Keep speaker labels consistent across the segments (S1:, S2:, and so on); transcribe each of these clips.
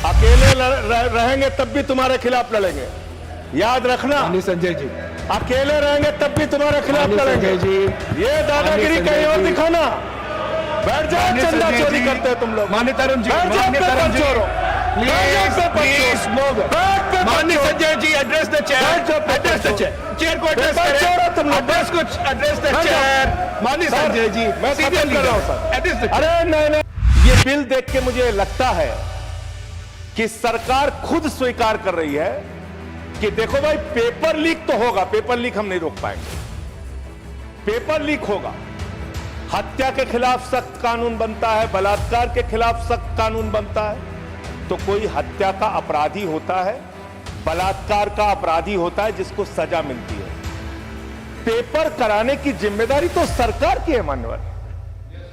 S1: अकेले रहेंगे तब भी तुम्हारे खिलाफ लड़ेंगे, याद रखना।
S2: संजय जी,
S1: अकेले रहेंगे तब भी तुम्हारे खिलाफ लड़ेंगे
S2: जी।
S1: ये दादागिरी कहीं और दिखाना। बैठ जाओ, चंदा चोरी करते हो तुम लोग।
S2: मान्य तरुण जी,
S1: बैठ जाओ,
S2: मान्य तरुण जी,
S1: चोरो।
S2: प्लीज मान्य Sanjay ji, address the chair, address the chair को एड्रेस करें, एड्रेस द चेयर। मान्य संजय जी,
S1: मैं सीरियल कर रहा हूं सर,
S2: एड्रेस द।
S1: अरे नहीं, ये बिल देख के मुझे लगता है कि सरकार खुद स्वीकार कर रही है कि देखो भाई, पेपर लीक तो होगा, पेपर लीक हम नहीं रोक पाएंगे, पेपर लीक होगा। हत्या के खिलाफ सख्त कानून बनता है, बलात्कार के खिलाफ सख्त कानून बनता है। तो कोई हत्या का अपराधी होता है, बलात्कार का अपराधी होता है जिसको सजा मिलती है। पेपर कराने की जिम्मेदारी तो सरकार की है मान्यवर।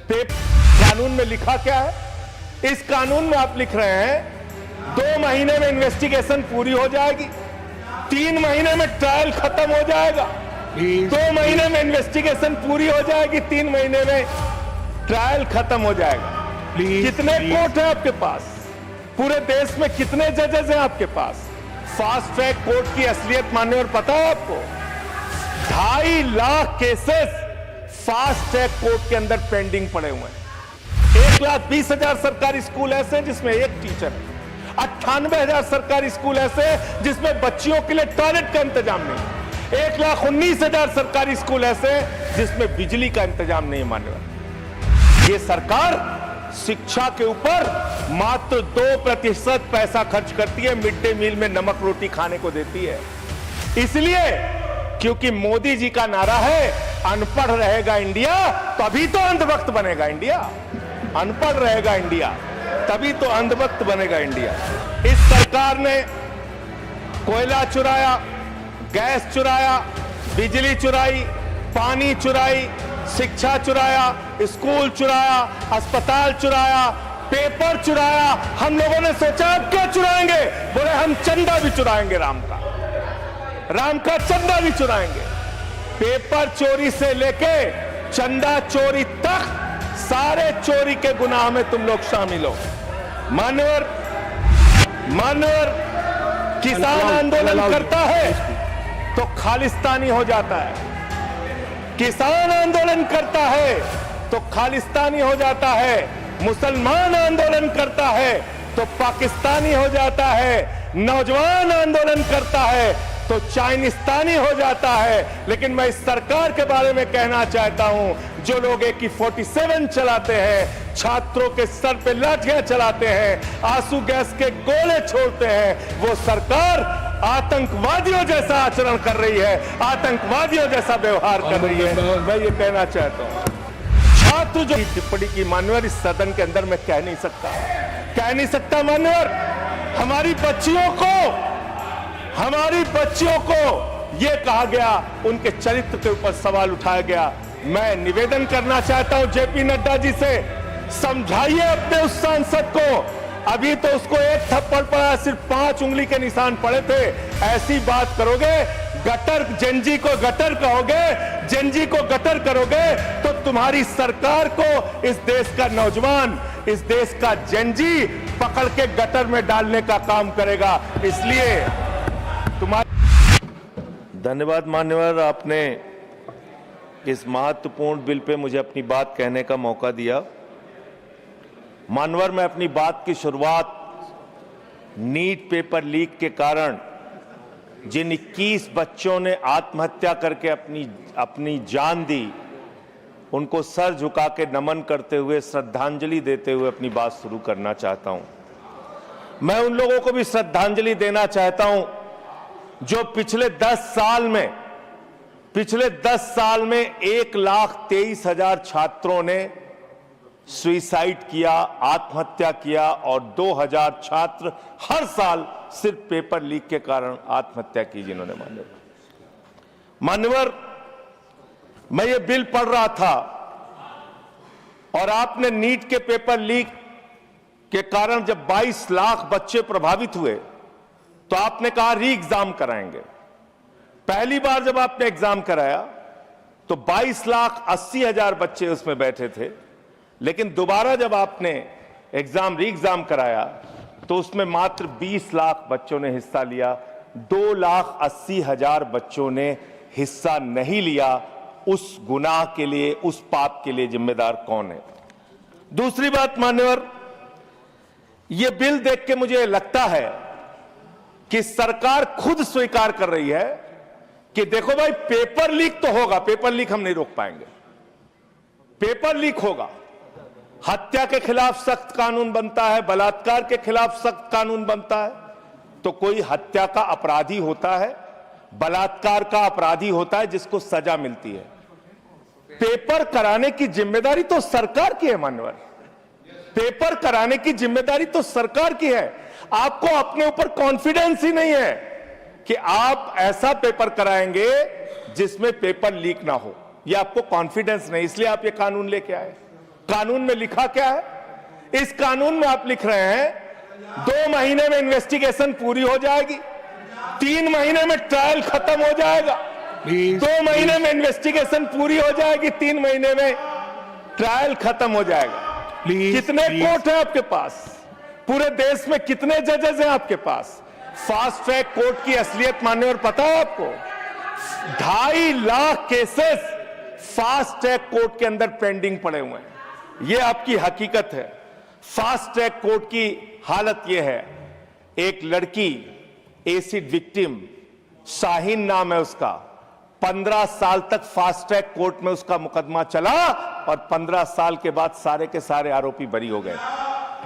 S1: कानून में लिखा क्या है? इस कानून में आप लिख रहे हैं 2 महीने में इन्वेस्टिगेशन पूरी हो जाएगी, 3 महीने में ट्रायल खत्म हो जाएगा, 2 महीने में इन्वेस्टिगेशन पूरी हो जाएगी, 3 महीने में ट्रायल खत्म हो जाएगा। कितने कोर्ट है आपके पास? पूरे देश में कितने जजेस हैं आपके पास? फास्ट ट्रैक कोर्ट की असलियत मान्य और पता है आपको? 2.5 lakh cases fast track court के अंदर पेंडिंग पड़े हुए हैं। 1,20,000 सरकारी स्कूल ऐसे हैं जिसमें एक टीचर है। 98,000 सरकारी स्कूल ऐसे हैं जिसमें बच्चियों के लिए टॉयलेट का इंतजाम नहीं है। 1,19,000 सरकारी स्कूल ऐसे हैं जिसमें बिजली का इंतजाम नहीं है मान्यवर। ये सरकार शिक्षा के ऊपर मात्र 2% पैसा खर्च करती है, मिड डे मील में नमक रोटी खाने को देती है। इसलिए क्योंकि मोदी जी का नारा है अनपढ़ रहेगा इंडिया तभी तो अंधभक्त बनेगा इंडिया। अनपढ़ रहेगा इंडिया तभी तो अंधभक्त बनेगा इंडिया। इस सरकार ने कोयला चुराया, गैस चुराया, बिजली चुराई, पानी चुराई, शिक्षा चुराया, स्कूल चुराया, अस्पताल चुराया, पेपर चुराया। हम लोगों ने सोचा अब क्या चुराएंगे? बोले हम चंदा भी चुराएंगे, राम का चंदा भी चुराएंगे। पेपर चोरी से लेके चंदा चोरी तक सारे चोरी के गुनाह में तुम लोग शामिल हो। मान्यवर, किसान आंदोलन करता है तो खालिस्तानी हो जाता है, किसान आंदोलन करता है तो खालिस्तानी हो जाता है, मुसलमान आंदोलन करता है तो पाकिस्तानी हो जाता है, नौजवान आंदोलन करता है तो चाइनिस्तानी हो जाता है। लेकिन मैं इस सरकार के बारे में कहना चाहता हूं, जो लोग AK-47 चलाते हैं, छात्रों के सर पे लाठियां चलाते हैं, आंसू गैस के गोले छोड़ते हैं, वो सरकार आतंकवादियों जैसा आचरण कर रही है, आतंकवादियों जैसा व्यवहार कर रही है। मैं ये कहना चाहता हूं, छात्र जो टिप्पणी की मान्यवर इस सदन के अंदर मैं कह नहीं सकता मान्यवर। हमारी बच्चियों को यह कहा गया, उनके चरित्र के ऊपर सवाल उठाया गया। मैं निवेदन करना चाहता हूं JP नड्डा जी से, समझाइए अपने उस सांसद को। अभी तो उसको एक थप्पड़ पड़ा, सिर्फ 5 उंगली के निशान पड़े थे। ऐसी बात करोगे, जेनजी को गटर कहोगे, जेनजी को गटर करोगे तो तुम्हारी सरकार को इस देश का नौजवान, इस देश का जेनजी पकड़ के गटर में डालने का काम करेगा। इसलिए धन्यवाद मान्यवर, आपने इस महत्वपूर्ण बिल पे मुझे अपनी बात कहने का मौका दिया। मान्यवर, मैं अपनी बात की शुरुआत नीट पेपर लीक के कारण जिन 21 बच्चों ने आत्महत्या करके अपनी जान दी, उनको सर झुका के नमन करते हुए, श्रद्धांजलि देते हुए अपनी बात शुरू करना चाहता हूं। मैं उन लोगों को भी श्रद्धांजलि देना चाहता हूं जो पिछले 10 साल में 1,23,000 छात्रों ने सुसाइड किया, आत्महत्या किया, और 2,000 छात्र हर साल सिर्फ पेपर लीक के कारण आत्महत्या की जिन्होंने। मान्यवर, मैं ये बिल पढ़ रहा था और आपने नीट के पेपर लीक के कारण जब 22 लाख बच्चे प्रभावित हुए तो आपने कहा री एग्जाम कराएंगे। पहली बार जब आपने एग्जाम कराया तो 22,80,000 बच्चे उसमें बैठे थे, लेकिन दोबारा जब आपने री एग्जाम कराया तो उसमें मात्र 20 लाख बच्चों ने हिस्सा लिया, 2,80,000 बच्चों ने हिस्सा नहीं लिया। उस गुनाह के लिए, उस पाप के लिए जिम्मेदार कौन है? दूसरी बात मान्यवर, यह बिल देख के मुझे लगता है कि सरकार खुद स्वीकार कर रही है कि देखो भाई, पेपर लीक तो होगा, पेपर लीक हम नहीं रोक पाएंगे, पेपर लीक होगा। हत्या के खिलाफ सख्त कानून बनता है, बलात्कार के खिलाफ सख्त कानून बनता है। तो कोई हत्या का अपराधी होता है, बलात्कार का अपराधी होता है जिसको सजा मिलती है। पेपर कराने की जिम्मेदारी तो सरकार की है मान्यवर, पेपर कराने की जिम्मेदारी तो सरकार की है। आपको अपने ऊपर कॉन्फिडेंस ही नहीं है कि आप ऐसा पेपर कराएंगे जिसमें पेपर लीक ना हो, यह आपको कॉन्फिडेंस नहीं, इसलिए आप ये कानून लेके आए। कानून में लिखा क्या है? इस कानून में आप लिख रहे हैं 2 महीने में इन्वेस्टिगेशन पूरी हो जाएगी, 3 महीने में ट्रायल खत्म हो जाएगा। 2 महीने में इन्वेस्टिगेशन पूरी हो जाएगी, 3 महीने में ट्रायल खत्म हो जाएगा। कितने कोर्ट हैं आपके पास? पूरे देश में कितने जजेस हैं आपके पास? फास्ट ट्रैक कोर्ट की असलियत मान्यवर पता है आपको? 2.5 lakh cases fast track court के अंदर पेंडिंग पड़े हुए हैं। यह आपकी हकीकत है। फास्ट ट्रैक कोर्ट की हालत यह है, एक लड़की एसिड विक्टिम, शाहीन नाम है उसका, 15 साल तक फास्ट ट्रैक कोर्ट में उसका मुकदमा चला और 15 साल के बाद सारे के सारे आरोपी बरी हो गए।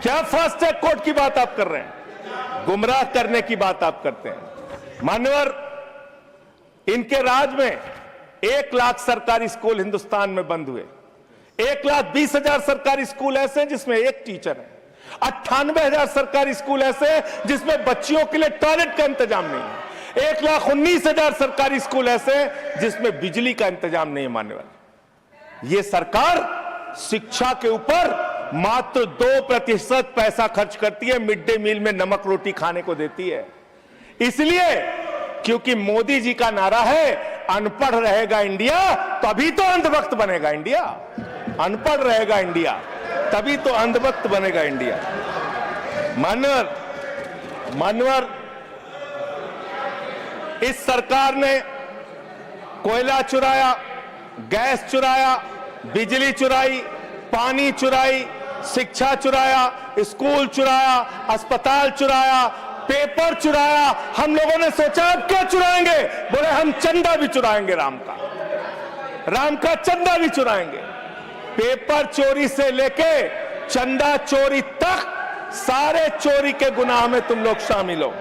S1: क्या फास्ट ट्रैक कोर्ट की बात आप कर रहे हैं? गुमराह करने की बात आप करते हैं मान्यवर। इनके राज में 1 लाख सरकारी स्कूल हिंदुस्तान में बंद हुए, 1,20,000 सरकारी स्कूल ऐसे हैं जिसमें एक टीचर है, 98,000 सरकारी स्कूल ऐसे हैं जिसमें बच्चियों के लिए टॉयलेट का इंतजाम नहीं है, 1,19,000 सरकारी स्कूल ऐसे हैं जिसमें बिजली का इंतजाम नहीं है मान्यवर। यह सरकार शिक्षा के ऊपर मात्र 2% पैसा खर्च करती है, मिड डे मील में नमक रोटी खाने को देती है। इसलिए क्योंकि मोदी जी का नारा है अनपढ़ रहेगा इंडिया तभी तो अंधभक्त बनेगा इंडिया, अनपढ़ रहेगा इंडिया तभी तो अंधभक्त बनेगा इंडिया। मान्यवर, इस सरकार ने कोयला चुराया, गैस चुराया, बिजली चुराई, पानी चुराई, शिक्षा चुराया, स्कूल चुराया, अस्पताल चुराया, पेपर चुराया। हम लोगों ने सोचा अब क्या चुराएंगे? बोले हम चंदा भी चुराएंगे, राम का चंदा भी चुराएंगे। पेपर चोरी से लेके चंदा चोरी तक सारे चोरी के गुनाह में तुम लोग शामिल हो।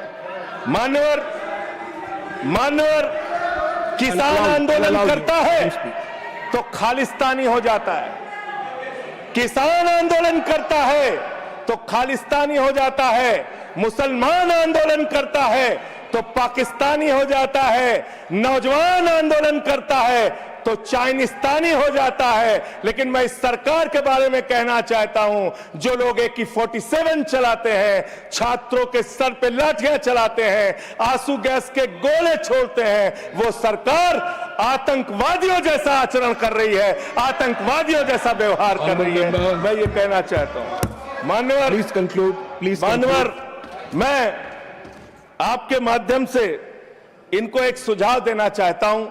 S1: मान्यवर, किसान आंदोलन करता है तो खालिस्तानी हो जाता है, किसान आंदोलन करता है तो खालिस्तानी हो जाता है, मुसलमान आंदोलन करता है तो पाकिस्तानी हो जाता है, नौजवान आंदोलन करता है तो चाइनिस्तानी हो जाता है। लेकिन मैं इस सरकार के बारे में कहना चाहता हूं, जो लोग AK-47 चलाते हैं, छात्रों के सर पे लाठियां चलाते हैं, आंसू गैस के गोले छोड़ते हैं, वो सरकार आतंकवादियों जैसा आचरण कर रही है, आतंकवादियों जैसा व्यवहार कर रही है। मैं ये कहना चाहता हूं मान्यवर,
S2: प्लीज कंक्लूड, प्लीज
S1: मान्यवर, मैं आपके माध्यम से इनको एक सुझाव देना चाहता हूं।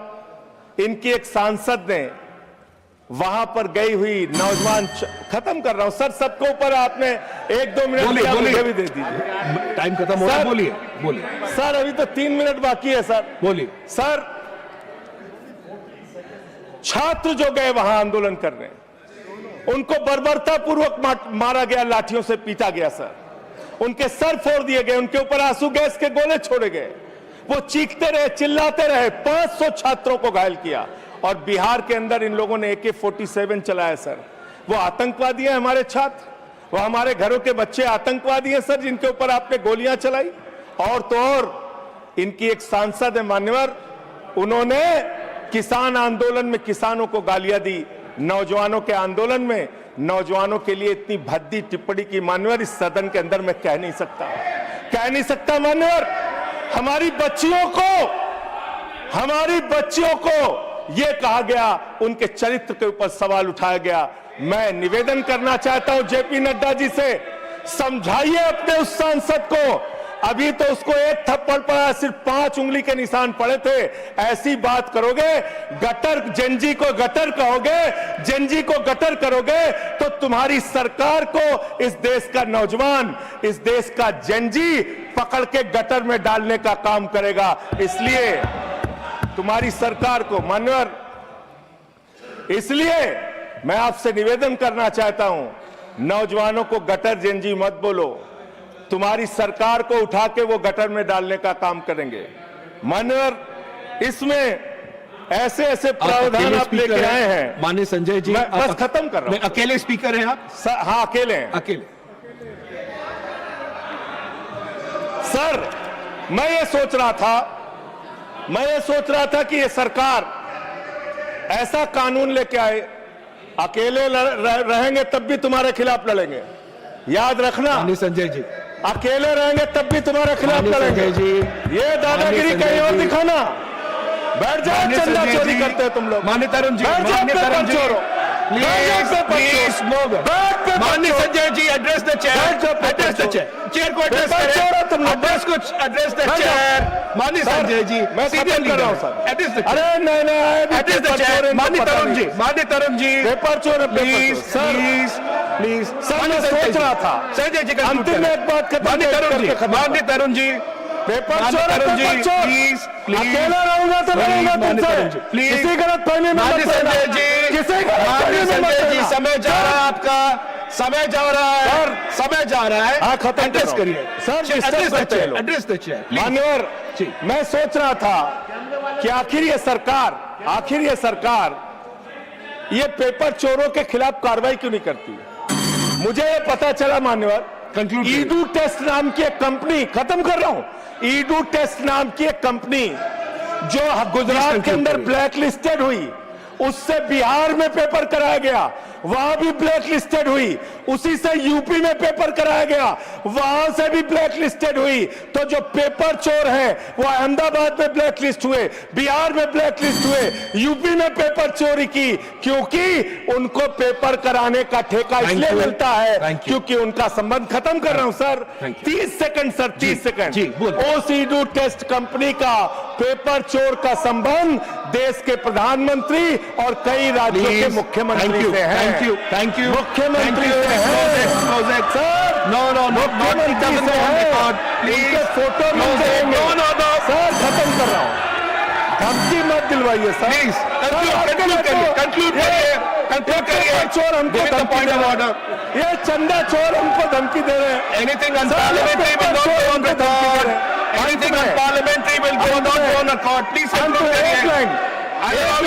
S1: इनकी एक सांसद ने वहां पर गई हुई नौजवान, खत्म कर रहा हूं सर, सबको ऊपर आपने 1-2 मिनट मुझे भी दे दीजिए,
S2: टाइम खत्म हो रहा है। बोलिए
S1: सर, अभी तो 3 मिनट बाकी है सर।
S2: बोलिए
S1: सर, छात्र जो गए वहां आंदोलन करने, उनको बर्बरतापूर्वक मारा गया, लाठियों से पीटा गया सर, उनके सर फोड़ दिए गए, उनके ऊपर आंसू गैस के गोले छोड़े गए, वो चीखते रहे, चिल्लाते रहे, 500 छात्रों को घायल किया। और बिहार के अंदर इन लोगों ने AK-47 चलाया सर। वो आतंकवादी हैं हमारे छात्र, वो हमारे घरों के बच्चे आतंकवादी हैं सर, जिनके ऊपर आपने गोलियां चलाई। और तो और इनकी एक सांसद है मान्यवर, उन्होंने किसान आंदोलन में किसानों को गालियां दी, नौजवानों के आंदोलन में नौजवानों के लिए इतनी भद्दी टिप्पणी की मान्यवर, इस सदन के अंदर मैं कह नहीं सकता मान्यवर। हमारी बच्चियों को यह कहा गया, उनके चरित्र के ऊपर सवाल उठाया गया। मैं निवेदन करना चाहता हूं JP नड्डा जी से समझाइए अपने उस सांसद को। अभी तो उसको एक थप्पड़ पड़ा, सिर्फ 5 उंगली के निशान पड़े थे। ऐसी बात करोगे, गटर जेनजी को गटर कहोगे, जेनजी को गटर करोगे, तो तुम्हारी सरकार को इस देश का नौजवान, इस देश का जेनजी पकड़ के गटर में डालने का काम करेगा। इसलिए तुम्हारी सरकार को मान्यवर, इसलिए मैं आपसे निवेदन करना चाहता हूं, नौजवानों को गटर जेनजी मत बोलो। तुम्हारी सरकार को उठा के वो गटर में डालने का काम करेंगे। मान्यवर, इसमें ऐसे ऐसे प्रावधान आप लेके आए हैं।
S2: माननीय संजय जी,
S1: मैं बस खत्म कर रहा हूं।
S2: अकेले स्पीकर हैं आप?
S1: हाँ, अकेले हैं।
S2: अकेले।
S1: सर, मैं ये सोच रहा था कि ये सरकार ऐसा कानून लेके आए, अकेले रहेंगे तब भी तुम्हारे खिलाफ लड़ेंगे। याद रखना,
S2: माननीय संजय जी,
S1: अकेले रहेंगे तब भी तुम्हारे खिलाफ लड़ेंगे।
S2: जी,
S1: ये दादागिरी कहीं और दिखाना। बैठ जाओ, चंदा चोरी करते हैं तुम लोग।
S2: माननीय तरुण जी,
S1: बैठ जाओ, पेपर चोरो।
S2: Please move. माननीय Sanjay ji, address the chair, address the chair, chair को एड्रेस करें, एड्रेस को एड्रेस द चेयर। माननीय संजय जी,
S1: मैं खत्म कर रहा हूं सर।
S2: एड्रेस द,
S1: अरे नहीं,
S2: एड्रेस द चेयर। माननीय तरुण जी, माननीय तरुण जी,
S1: पेपर चोर,
S2: प्लीज प्लीज।
S1: सर, मैं सोच रहा था
S2: संजय जी,
S1: अंतिम में एक बात खत्म।
S2: माननीय तरुण जी, माननीय तरुण जी,
S1: पेपर चोर, पेपर चोर। अकेला रहूंगा तो लड़ूंगा तुमसे।
S2: प्लीज,
S1: किसी गलत फहमी में मत
S2: संजय
S1: रहना।
S2: जी,
S1: किसी गलत फहमी में मत
S2: संजय जी,
S1: रहना।
S2: समय जा रहा है आपका, समय जा रहा है, समय जा रहा है।
S1: हाँ, खत्म
S2: एड्रेस करिए
S1: sir,
S2: address the chair, address the chair.
S1: मान्यवर, मैं सोच रहा था कि आखिर ये सरकार ये पेपर चोरों के खिलाफ कार्रवाई क्यों नहीं करती। मुझे ये पता चला मान्यवर, ईडू टेस्ट नाम की एक कंपनी, खत्म कर रहा हूं, ईडू टेस्ट नाम की एक कंपनी जो गुजरात के अंदर ब्लैक लिस्टेड हुई, उससे बिहार में पेपर कराया गया, वहां भी ब्लैक लिस्टेड हुई। उसी से यूपी में पेपर कराया गया, वहां से भी ब्लैक लिस्टेड हुई। तो जो पेपर चोर हैं वो अहमदाबाद में ब्लैक लिस्ट हुए, बिहार में ब्लैक लिस्ट हुए, यूपी में पेपर चोरी की, क्योंकि उनको पेपर कराने का ठेका इसलिए मिलता है क्योंकि उनका संबंध। खत्म कर रहा हूं सर, 30 सेकंड सर, 30 सेकंड। ओसीडू टेस्ट कंपनी का पेपर चोर का संबंध देश के प्रधानमंत्री और कई राज्यों के मुख्यमंत्री से है।
S2: थैंक यू
S1: मुख्यमंत्री से है सर।
S2: नो
S1: मुख्यमंत्री से है, प्लीज फोटो मिल जाएंगे। सर, खत्म कर रहा हूं, धमकी मत दिलवाइए सर।
S2: प्लीज कंक्लूड करिए।
S1: चोर हमको धमकी दे रहे हैं, ये चंदा चोर हमको धमकी दे रहे हैं।
S2: Anything unparliamentary will not go on record. Anything unparliamentary will not go on record. Please conclude करिए। I'll allow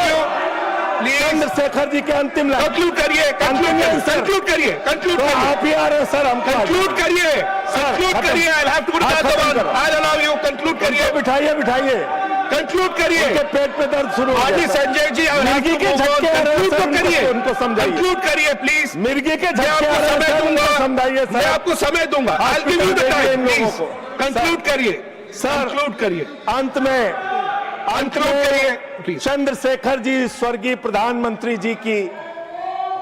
S2: you. Please
S1: Chandrashekhar ji के अंतिम लाइन
S2: conclude करिए।
S1: आप ही आ रहे हैं सर, हम
S2: conclude करिए। I'll have to put that on. I'll allow you. conclude करिए।
S1: बिठाइए
S2: conclude करिए।
S1: पेट पे दर्द शुरू हो गया।
S2: संजय जी,
S1: मिर्गी के झटके आ रहे हैं सर, उनको समझाइए।
S2: conclude करिए प्लीज।
S1: मिर्गी के झटके आ रहे हैं सर, उनको समझाइए सर।
S2: मैं आपको समय दूंगा। I'll give you the time. Please conclude करिए सर, conclude करिए।
S1: अंत में चंद्रशेखर जी, स्वर्गीय प्रधानमंत्री जी की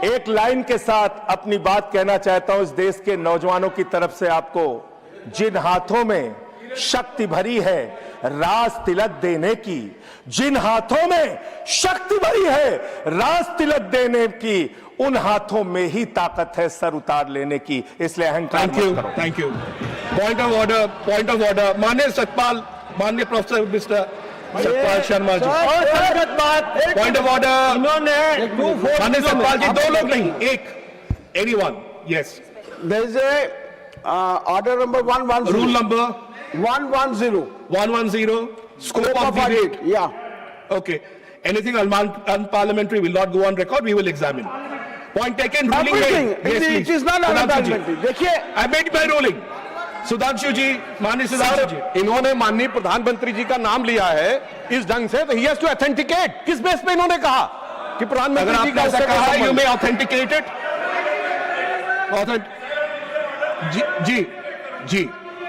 S1: एक लाइन के साथ अपनी बात कहना चाहता हूं। इस देश के नौजवानों की तरफ से आपको, जिन हाथों में शक्ति भरी है राज तिलक देने की, जिन हाथों में शक्ति भरी है राज तिलक देने की, उन हाथों में ही ताकत है सर उतार लेने की। इसलिए अहंकार मत करो।
S2: Thank you. Point of order. माननीय सतपाल, माननीय professor mister Satpal Sharma ji, point of order. माननीय सतपाल जी, 2 लोग नहीं, एक, anyone. Yes,
S3: There is a order number 110.
S2: Rule number
S3: 110.
S2: 110, scope of debate.
S3: Yeah.
S2: Okay. Anything unparliamentary will not go on record. We will examine. Point taken. Ruling
S3: Everything.
S2: made. Yes, please.
S3: It is not unparliamentary. देखिए,
S2: I made my ruling. Sudhanshu ji, माननीय सुधांशु जी,
S4: इन्होंने माननीय प्रधानमंत्री जी का नाम लिया है इस ढंग से, तो ही हैज टू ऑथेंटिकेट। किस बेस पे इन्होंने कहा कि
S2: अगर
S4: प्रधानमंत्री जी
S2: आपने
S4: का
S2: ऐसा कहा, you may authenticate it. जी,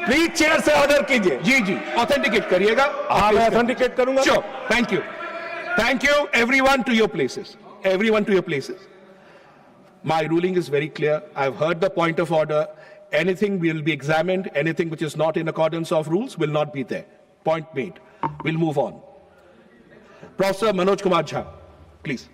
S1: प्लीज चेयर से ऑर्डर कीजिए।
S2: जी, ऑथेंटिकेट करिएगा।
S1: हाँ, मैं ऑथेंटिकेट करूंगा।
S2: Sure. Thank you. Everyone to your places. My ruling is very clear. I've heard the point of order. Anything will be examined. Anything which is not in accordance of rules will not be there. Point made. We'll move on. Professor Manoj Kumar Jha, please.